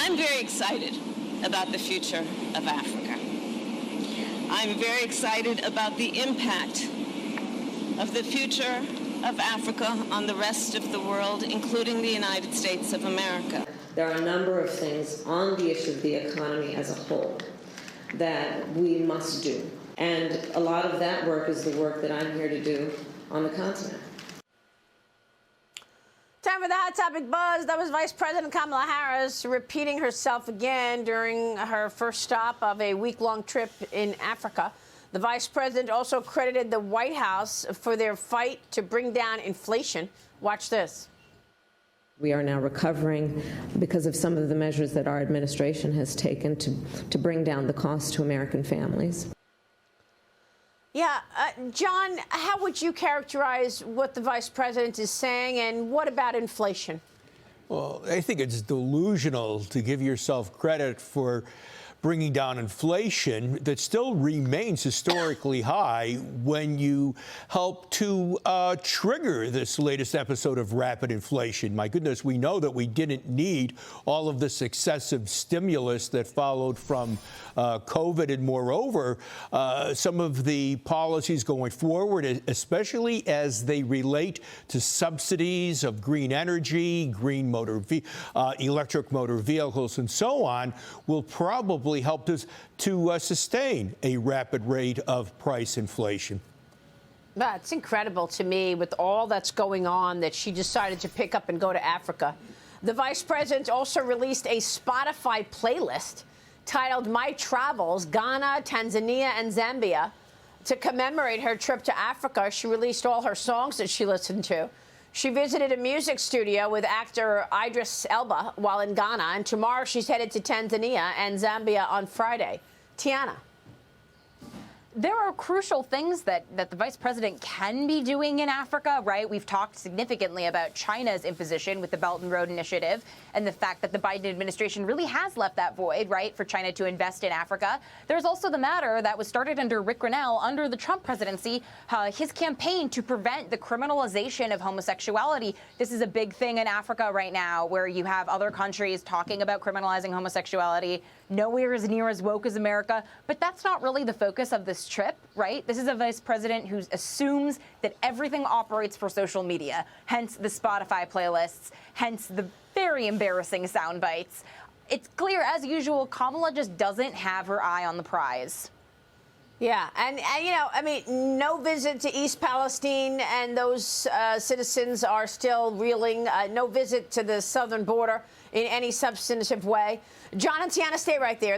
I'm very excited about the future of Africa. I'm very excited about the impact of the future of Africa on the rest of the world, including the United States of America. There are a number of things on the issue of the economy as a whole that we must do. And a lot of that work is the work that I'm here to do on the continent. Time for the Hot Topic Buzz. That was Vice President Kamala Harris repeating herself again during her first stop of a week-long trip in Africa. The vice president also credited the White House for their fight to bring down inflation. Watch this. We are now recovering because of some of the measures that our administration has taken to bring down the cost to American families. Yeah, John, how would you characterize what the vice president is saying, and what about inflation? Well, I think it's delusional to give yourself credit for bringing down inflation that still remains historically high when you help to trigger this latest episode of rapid inflation. My goodness, we know that we didn't need all of this excessive stimulus that followed from COVID. And moreover, some of the policies going forward, especially as they relate to subsidies of green energy, green electric motor vehicles, and so on, will probably helped us to sustain a rapid rate of price inflation. It's incredible to me, with all that's going on, that she decided to pick up and go to Africa. The vice president also released a Spotify playlist titled My Travels, Ghana, Tanzania, and Zambia. To commemorate her trip to Africa, she released all her songs that she listened to. She visited a music studio with actor Idris Elba while in Ghana, and tomorrow she's headed to Tanzania and Zambia on Friday. Tiana. There are crucial things that the vice president can be doing in Africa, right? We've talked significantly about China's imposition with the Belt and Road Initiative and the fact that the Biden administration really has left that void, right, for China to invest in Africa. There's also the matter that was started under Rick Grinnell under the Trump presidency, his campaign to prevent the criminalization of homosexuality. This is a big thing in Africa right now, where you have other countries talking about criminalizing homosexuality. Nowhere is near as woke as America, but that's not really the focus of this trip, right? This is a vice president who assumes that everything operates for social media, hence the Spotify playlists, hence the very embarrassing sound bites. It's clear, as usual, Kamala just doesn't have her eye on the prize. Yeah, and you know, I mean, no visit to East Palestine, and those citizens are still reeling. No visit to the southern border in any substantive way. John and Tiana, stay right there.